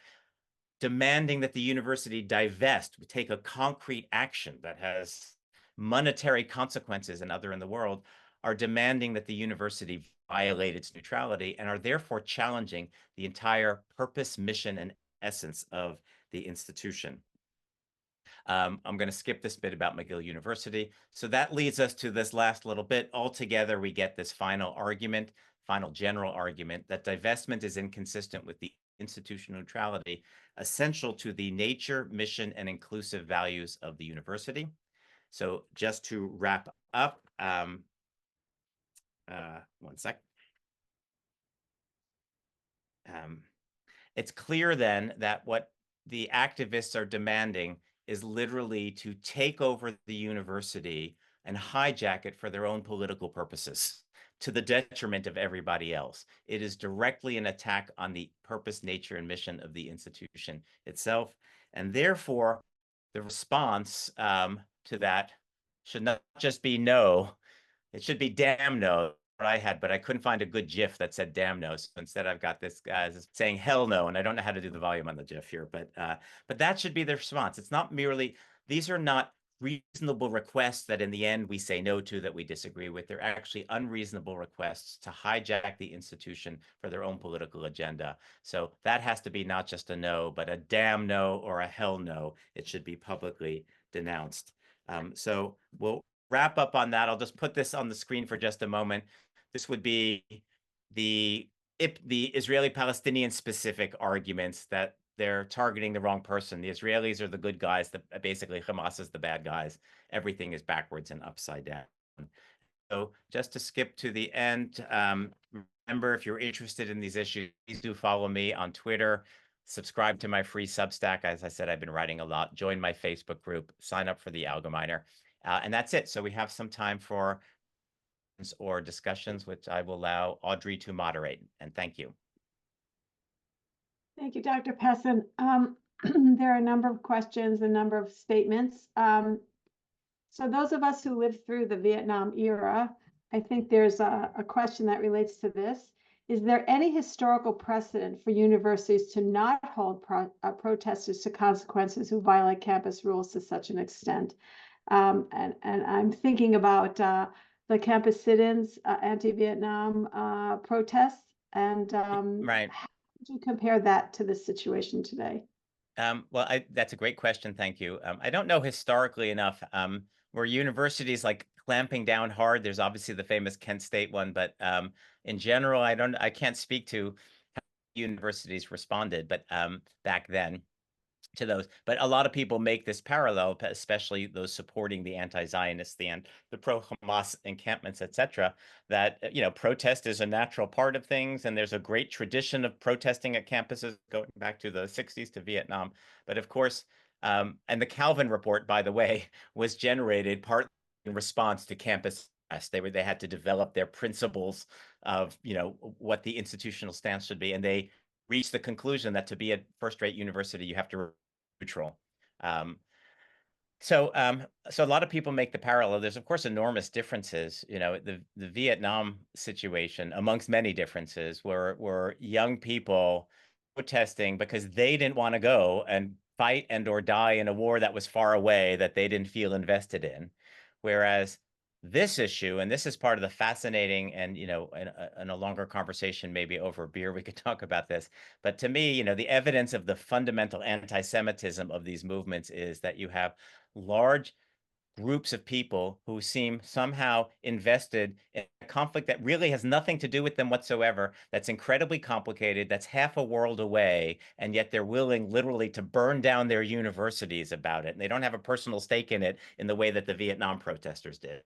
demanding that the university divest, take a concrete action that has monetary consequences and other in the world, are demanding that the university violate its neutrality and are therefore challenging the entire purpose, mission, and essence of the institution. I'm going to skip this bit about McGill University. So that leads us to this last little bit. Altogether, we get this final argument, final general argument that divestment is inconsistent with the institutional neutrality essential to the nature, mission, and inclusive values of the university. So just to wrap up, one sec. It's clear then that what the activists are demanding is literally to take over the university and hijack it for their own political purposes to the detriment of everybody else. It is directly an attack on the purpose, nature, and mission of the institution itself. And therefore, the response to that should not just be no, it should be damn no. What I had, but I couldn't find a good GIF that said damn no. So instead, I've got this guy saying hell no, and I don't know how to do the volume on the GIF here, but that should be the response. It's not merely, these are not reasonable requests that in the end we say no to, that we disagree with. They're actually unreasonable requests to hijack the institution for their own political agenda. So that has to be not just a no, but a damn no or a hell no. It should be publicly denounced. So we'll wrap up on that. I'll just put this on the screen for just a moment. This would be the Israeli-Palestinian specific arguments that they're targeting the wrong person. The Israelis are the good guys. Basically, Hamas is the bad guys. Everything is backwards and upside down. So just to skip to the end, remember, if you're interested in these issues, please do follow me on Twitter. Subscribe to my free Substack. As I said, I've been writing a lot. Join my Facebook group. Sign up for the Allgemeiner. And that's it. So we have some time for or discussions, which I will allow Audrey to moderate. And thank you. Thank you, Dr. Pessin. There are a number of questions, a number of statements. So those of us who lived through the Vietnam era, I think there's a question that relates to this. Is there any historical precedent for universities to not hold protesters to consequences who violate campus rules to such an extent? And I'm thinking about the campus sit-ins, anti-Vietnam protests, and Right. how would you compare that to the situation today? Well, that's a great question. Thank you. I don't know historically enough. Were universities like clamping down hard? There's obviously the famous Kent State one, but in general, I can't speak to how universities responded, but back then to those. But a lot of people make this parallel, especially those supporting the anti-Zionists, the pro-Hamas encampments, etc., that protest is a natural part of things, and there's a great tradition of protesting at campuses going back to the 60s to Vietnam. But of course, and the Calvin report, by the way, was generated partly in response to campus arrest. They had to develop their principles of what the institutional stance should be, and they reached the conclusion that to be a first-rate university, you have to neutral. So a lot of people make the parallel. There's of course enormous differences. The Vietnam situation, amongst many differences, were young people protesting because they didn't want to go and fight and or die in a war that was far away that they didn't feel invested in, whereas this issue, and this is part of the fascinating, and in a longer conversation, maybe over beer, we could talk about this. But to me, the evidence of the fundamental anti-Semitism of these movements is that you have large groups of people who seem somehow invested in a conflict that really has nothing to do with them whatsoever, that's incredibly complicated, that's half a world away, and yet they're willing literally to burn down their universities about it. And they don't have a personal stake in it in the way that the Vietnam protesters did.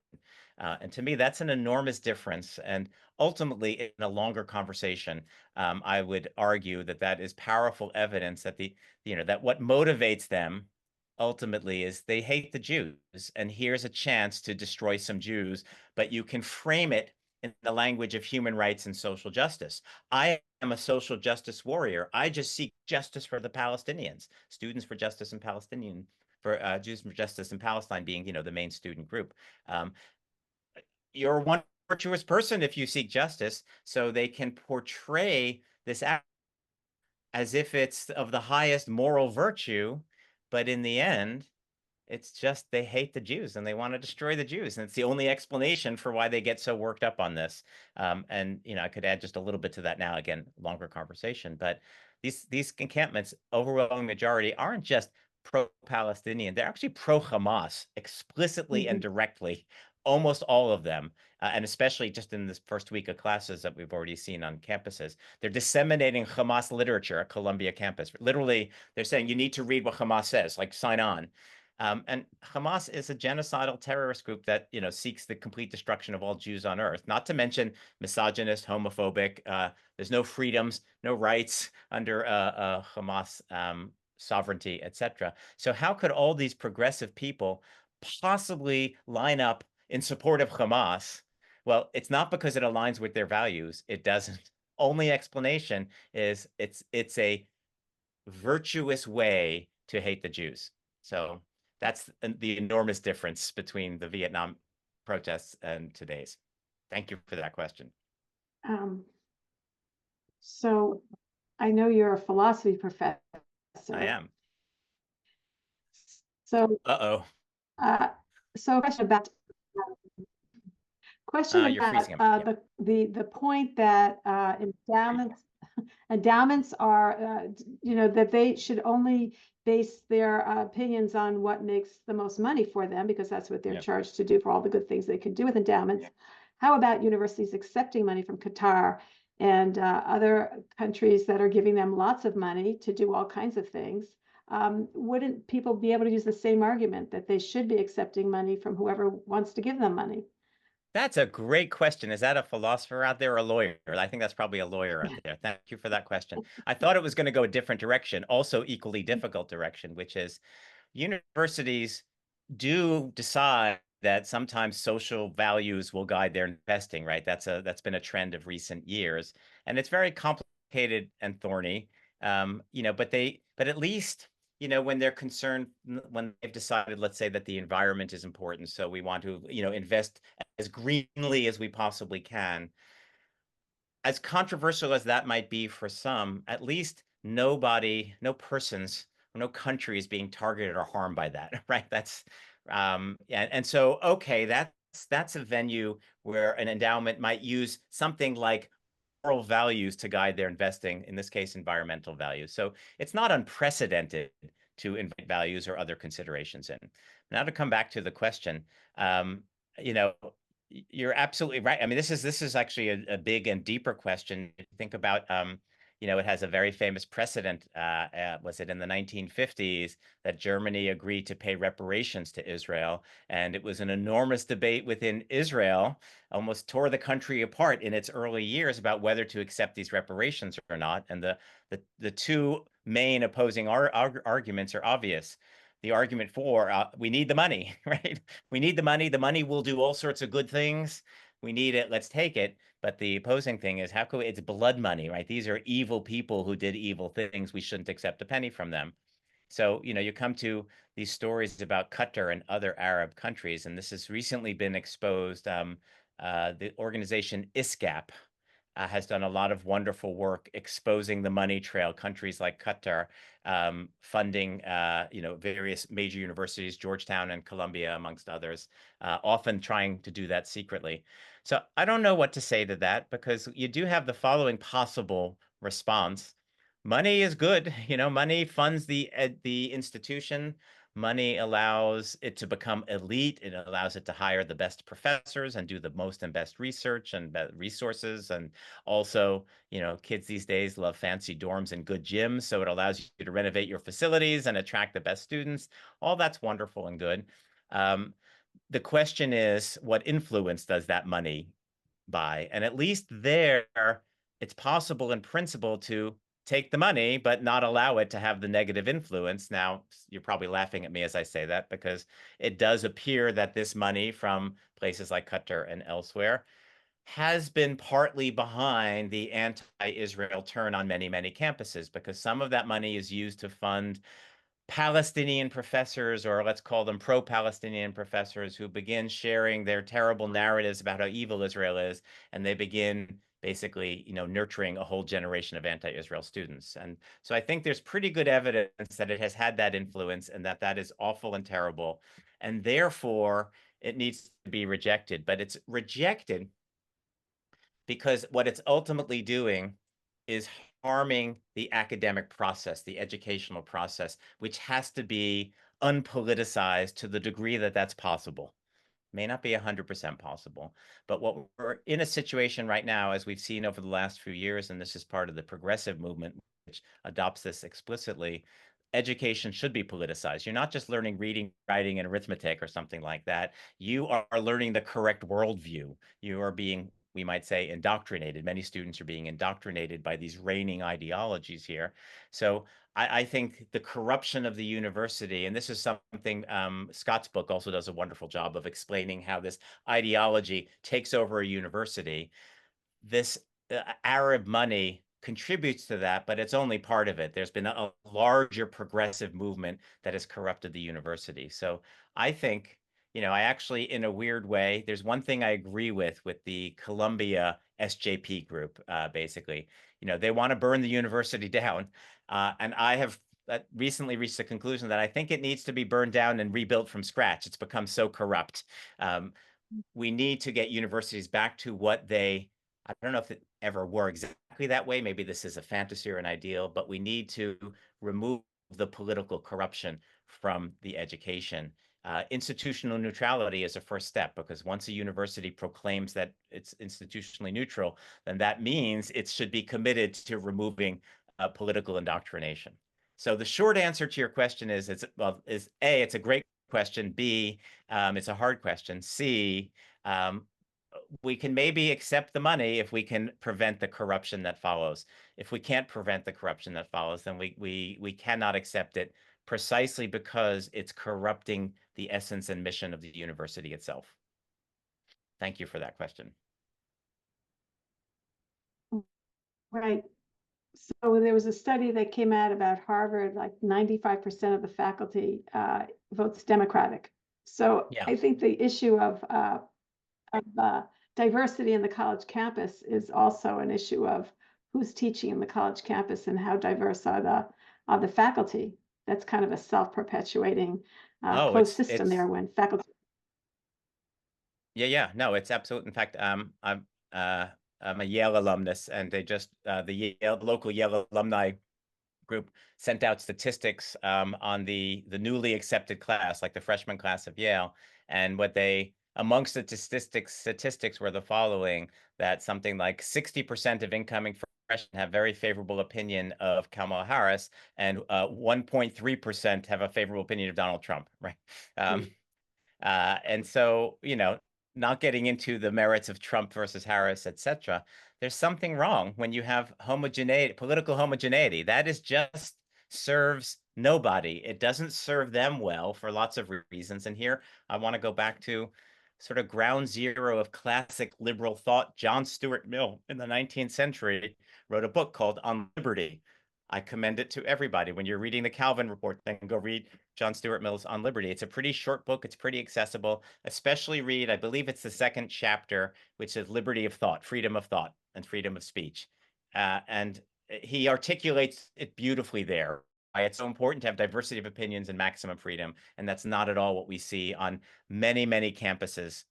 And to me, that's an enormous difference. And ultimately, in a longer conversation, I would argue that that is powerful evidence that that what motivates them ultimately is they hate the Jews, and here's a chance to destroy some Jews, but you can frame it in the language of human rights and social justice. I am a social justice warrior. I just seek justice for the Palestinians, students for justice in Palestinian, for Jews for justice in Palestine being, the main student group. You're one virtuous person if you seek justice, so they can portray this act as if it's of the highest moral virtue, but in the end, it's just they hate the Jews and they want to destroy the Jews. And it's the only explanation for why they get so worked up on this. And I could add just a little bit to that now, again, longer conversation. But these encampments, overwhelming majority, aren't just pro-Palestinian. They're actually pro-Hamas explicitly and Mhm. directly, almost all of them, and especially just in this first week of classes that we've already seen on campuses. They're disseminating Hamas literature at Columbia campus. Literally, they're saying you need to read what Hamas says, like sign on. And Hamas is a genocidal terrorist group that seeks the complete destruction of all Jews on earth. Not to mention misogynist, homophobic. There's no freedoms, no rights under Hamas sovereignty, etc. So how could all these progressive people possibly line up in support of Hamas? Well, it's not because it aligns with their values. It doesn't. Only explanation is it's a virtuous way to hate the Jews. So that's the enormous difference between the Vietnam protests and today's. Thank you for that question. Um, so I know you're a philosophy professor. I am. So, Uh-oh. uh, so question You're about freezing up. the point that endowments are that they should only base their opinions on what makes the most money for them, because that's what they're Yeah. charged to do for all the good things they can do with endowments. How about universities accepting money from Qatar and other countries that are giving them lots of money to do all kinds of things? Wouldn't people be able to use the same argument that they should be accepting money from whoever wants to give them money? That's a great question. Is that a philosopher out there or a lawyer? I think that's probably a lawyer out there. Thank you for that question. I thought it was going to go a different direction, also equally difficult direction, which is universities do decide that sometimes social values will guide their investing, right? That's been a trend of recent years, and it's very complicated and thorny. But at least when they're concerned, when they've decided, let's say that the environment is important, so we want to invest as greenly as we possibly can. As controversial as that might be for some, at least nobody, no persons, no country is being targeted or harmed by that, right? And so okay, that's a venue where an endowment might use something like moral values to guide their investing, in this case, environmental values. So it's not unprecedented to invite values or other considerations in. Now to come back to the question, um, you know, you're absolutely right. I mean, this is actually a big and deeper question. Think about, it has a very famous precedent. Was it in the 1950s that Germany agreed to pay reparations to Israel? And it was an enormous debate within Israel, almost tore the country apart in its early years about whether to accept these reparations or not. And the two main opposing arguments are obvious. The argument for we need the money, right? We need the money. The money will do all sorts of good things. We need it. Let's take it. But the opposing thing is it's blood money, right? These are evil people who did evil things. We shouldn't accept a penny from them. So, you come to these stories about Qatar and other Arab countries, and this has recently been exposed. The organization ISCAP has done a lot of wonderful work exposing the money trail. Countries like Qatar funding, various major universities, Georgetown and Columbia, amongst others, often trying to do that secretly. So I don't know what to say to that, because you do have the following possible response. Money is good. Money funds the institution. Money allows it to become elite. It allows it to hire the best professors and do the most and best research and resources. And also, kids these days love fancy dorms and good gyms. So it allows you to renovate your facilities and attract the best students. All that's wonderful and good. The question is, what influence does that money buy? And at least there, it's possible in principle to take the money, but not allow it to have the negative influence. Now, you're probably laughing at me as I say that, because it does appear that this money from places like Qatar and elsewhere has been partly behind the anti-Israel turn on many, many campuses, because some of that money is used to fund Palestinian professors, or let's call them pro-Palestinian professors, who begin sharing their terrible narratives about how evil Israel is, and they begin basically, nurturing a whole generation of anti-Israel students. And so I think there's pretty good evidence that it has had that influence, and that is awful and terrible, and therefore it needs to be rejected. But it's rejected because what it's ultimately doing is harming the academic process, the educational process, which has to be unpoliticized to the degree that that's possible. May not be 100% possible, but what we're in a situation right now, as we've seen over the last few years, and this is part of the progressive movement, which adopts this explicitly, education should be politicized. You're not just learning reading, writing, and arithmetic or something like that. You are learning the correct worldview. You are being, we might say, indoctrinated. Many students are being indoctrinated by these reigning ideologies here. So I think the corruption of the university, and this is something Scott's book also does a wonderful job of explaining how this ideology takes over a university. This Arab money contributes to that, but it's only part of it. There's been a larger progressive movement that has corrupted the university. So I think, I actually, in a weird way, there's one thing I agree with the Columbia SJP group, basically. They want to burn the university down. And I have recently reached the conclusion that I think it needs to be burned down and rebuilt from scratch. It's become so corrupt. We need to get universities back to what I don't know if it ever were exactly that way. Maybe this is a fantasy or an ideal, but we need to remove the political corruption from the education. Institutional neutrality is a first step, because once a university proclaims that it's institutionally neutral, then that means it should be committed to removing political indoctrination. So the short answer to your question is, A, it's a great question. B, it's a hard question. C, we can maybe accept the money if we can prevent the corruption that follows. If we can't prevent the corruption that follows, then we cannot accept it, precisely because it's corrupting the essence and mission of the university itself. Thank you for that question. Right. So there was a study that came out about Harvard, like 95% of the faculty votes Democratic. So Yeah. I think the issue of diversity in the college campus is also an issue of who's teaching in the college campus and how diverse are the faculty. That's kind of a self-perpetuating closed system there when faculty. Yeah. No, it's absolute. In fact, I'm a Yale alumnus, and they just the local Yale alumni group sent out statistics on the newly accepted class, like the freshman class of Yale, and amongst the statistics were the following: that something like 60% of incoming freshmen have very favorable opinion of Kamala Harris, and 1.3% have a favorable opinion of Donald Trump, right? And so, not getting into the merits of Trump versus Harris, etc., there's something wrong when you have homogeneity, political homogeneity. That is just serves nobody. It doesn't serve them well for lots of reasons. And here I want to go back to sort of ground zero of classic liberal thought. John Stuart Mill in the 19th century wrote a book called On Liberty. I commend it to everybody. When you're reading the Calvin Report, then go read John Stuart Mill's On Liberty. It's a pretty short book. It's pretty accessible. Especially read, I believe it's the second chapter, which is liberty of thought, freedom of thought, and freedom of speech. And he articulates it beautifully there. Why it's so important to have diversity of opinions and maximum freedom. And that's not at all what we see on many, many campuses.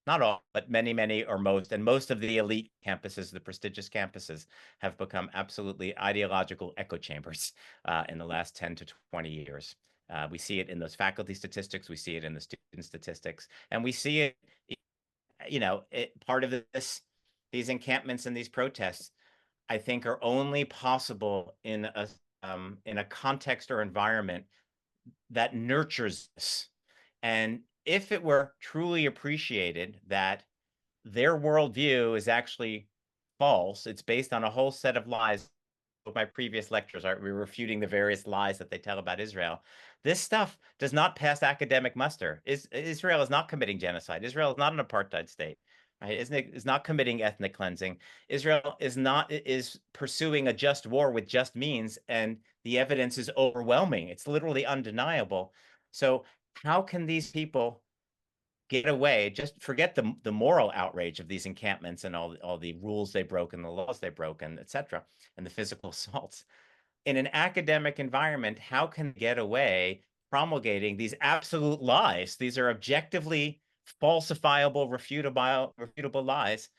Not all, but many, or most. And most of the elite campuses, the prestigious campuses, have become absolutely ideological echo chambers in the last 10 to 20 years. We see it in those faculty statistics. We see it in the student statistics. And we see it, part of these encampments and these protests, I think, are only possible in a context or environment that nurtures this. And if it were truly appreciated that their worldview is actually false, it's based on a whole set of lies. My previous lectures are refuting the various lies that they tell about Israel. This stuff does not pass academic muster. Israel is not committing genocide. Israel is not an apartheid state. Right? Is not committing ethnic cleansing. Israel is pursuing a just war with just means, and the evidence is overwhelming. It's literally undeniable. So how can these people get away? Just forget the moral outrage of these encampments and all the rules they broke and the laws they broke, and etc., and the physical assaults. In an academic environment, how can they get away promulgating these absolute lies? These are objectively falsifiable, refutable lies.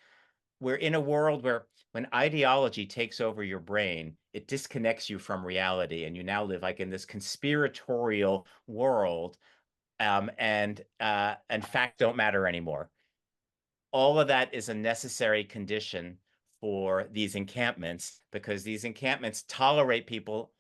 We're in a world where when ideology takes over your brain, it disconnects you from reality, and you now live like in this conspiratorial world, and facts don't matter anymore. All of that is a necessary condition for these encampments, because these encampments tolerate people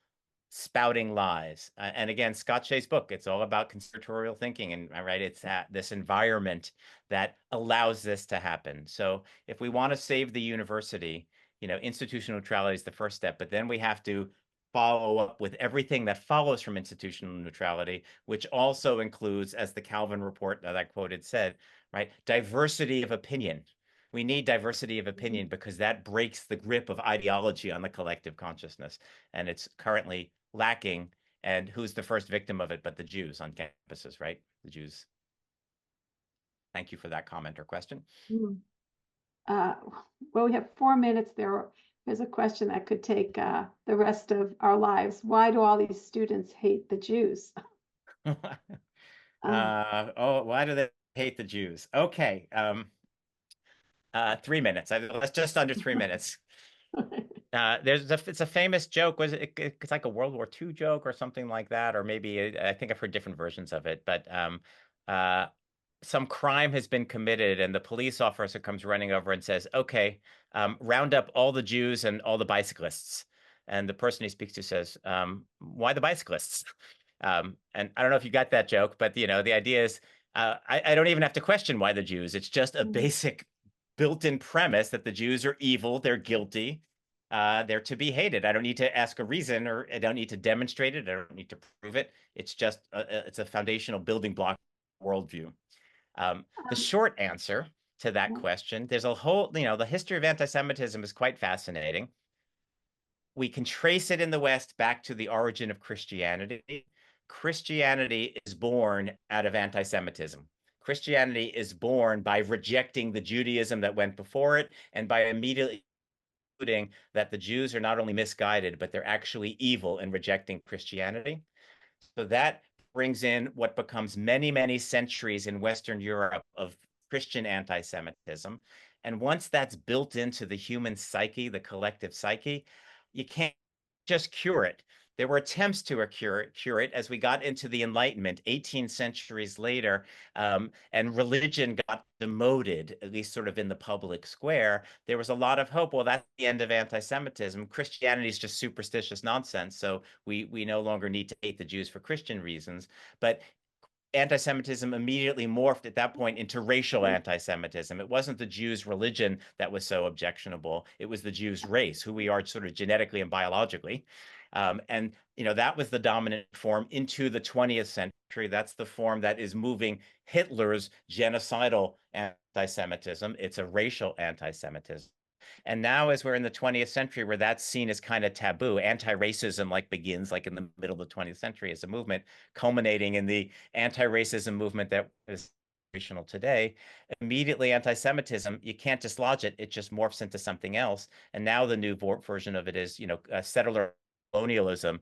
spouting lies. And again, Scott Shea's book, it's all about conspiratorial thinking, and right, it's this environment that allows this to happen. So if we want to save the university, institutional neutrality is the first step, but then we have to follow up with everything that follows from institutional neutrality, which also includes, as the Calvin report that I quoted said, right, diversity of opinion. We need diversity of opinion because that breaks the grip of ideology on the collective consciousness, and it's currently lacking. And who's the first victim of it but the Jews on campuses, right? The Jews. Thank you for that comment or question. Well, we have 4 minutes there. There's a question that could take the rest of our lives. Why do all these students hate the Jews? Why do they hate the Jews? Okay. 3 minutes. That's just under 3 minutes. It's a famous joke. It's like a World War II joke or something like that, or maybe I think I've heard different versions of it. But some crime has been committed, and the police officer comes running over and says, "Okay, round up all the Jews and all the bicyclists." And the person he speaks to says, "Why the bicyclists?" And I don't know if you got that joke, but the idea is, I don't even have to question why the Jews. It's just a basic built-in premise that the Jews are evil, they're guilty, they're to be hated. I don't need to ask a reason, or I don't need to demonstrate it. I don't need to prove it. It's just it's a foundational building block worldview. The short answer to that question, there's a whole, the history of anti-Semitism is quite fascinating. We can trace it in the West back to the origin of Christianity. Christianity is born out of anti-Semitism. Christianity is born by rejecting the Judaism that went before it, and by immediately concluding that the Jews are not only misguided, but they're actually evil in rejecting Christianity. So that brings in what becomes many, many centuries in Western Europe of Christian anti-Semitism. And once that's built into the human psyche, the collective psyche, you can't just cure it. There were attempts to cure it as we got into the Enlightenment 18 centuries later, and religion got demoted, at least sort of in the public square. There was a lot of hope. Well, that's the end of anti-Semitism. Christianity is just superstitious nonsense, so we no longer need to hate the Jews for Christian reasons. But anti-Semitism immediately morphed at that point into racial anti-Semitism. It wasn't the Jews' religion that was so objectionable. It was the Jews' race, who we are sort of genetically and biologically. And that was the dominant form into the 20th century. That's the form that is moving Hitler's genocidal anti-Semitism. It's a racial anti-Semitism. And now, as we're in the 20th century, where that's seen as kind of taboo, anti-racism begins like in the middle of the 20th century as a movement, culminating in the anti-racism movement that is operational today. Immediately, anti-Semitism, you can't dislodge it; it just morphs into something else. And now the new version of it is, settler colonialism.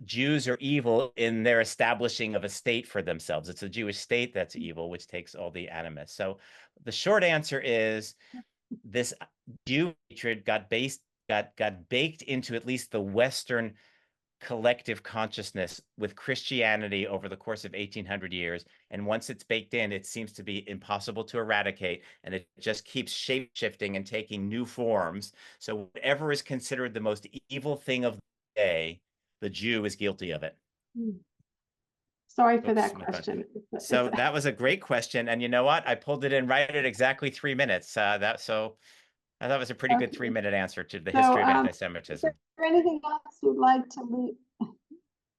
Jews are evil in their establishing of a state for themselves. It's the Jewish state that's evil, which takes all the animus. So the short answer is this Jew hatred got baked into at least the Western collective consciousness with Christianity over the course of 1800 years. And once it's baked in, it seems to be impossible to eradicate. And it just keeps shape shifting and taking new forms. So whatever is considered the most evil thing of the day, the Jew is guilty of it. Sorry for that question. So that was a great question. And you know what? I pulled it in right at exactly 3 minutes. So I thought it was a pretty good 3-minute answer to the history of anti-Semitism. Is there anything else you'd like to leave?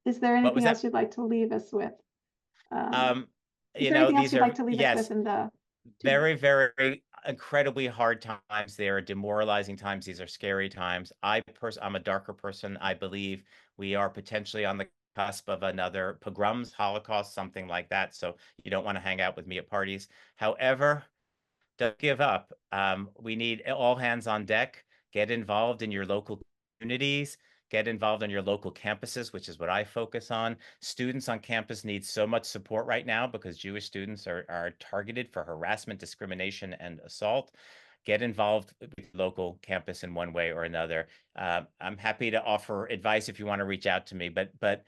Is there anything else you'd like to leave us with? Is there anything else you'd like to leave us with in the very, very incredibly hard times. They are demoralizing times. These are scary times. I'm a darker person. I believe we are potentially on the cusp of another pogroms, Holocaust, something like that. So you don't want to hang out with me at parties. However, don't give up. We need all hands on deck. Get involved in your local communities. Get involved in your local campuses, which is what I focus on. Students on campus need so much support right now because Jewish students are targeted for harassment, discrimination, and assault. get involved with the local campus in one way or another. I'm happy to offer advice if you want to reach out to me, but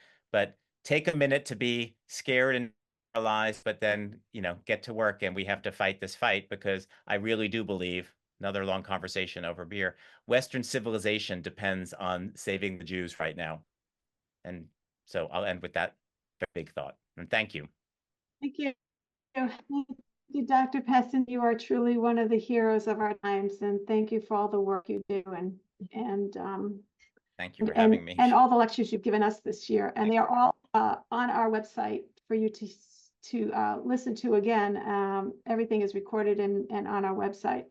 take a minute to be scared and paralyzed, but then, get to work, and we have to fight this fight, because I really do believe, another long conversation over beer, Western civilization depends on saving the Jews right now. And so I'll end with that big thought. And thank you. Thank you. Thank you, Dr. Pessin. You are truly one of the heroes of our times, and thank you for all the work you do and Thank you for having me. and all the lectures you've given us this year. And they are all on our website for you to listen to again. Everything is recorded and on our website.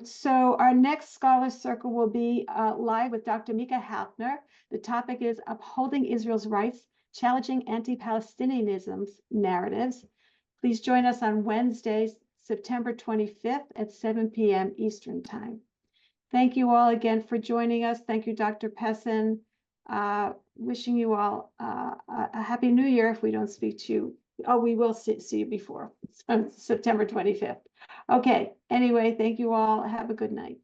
So our next Scholar Circle will be live with Dr. Mika Hafner. The topic is Upholding Israel's Rights, Challenging Anti-Palestinianism's Narratives. Please join us on Wednesday, September 25th at 7 p.m. Eastern Time. Thank you all again for joining us. Thank you, Dr. Pessin. Wishing you all a Happy New Year if we don't speak to you. Oh, we will see you before September 25th. Okay, anyway, thank you all. Have a good night.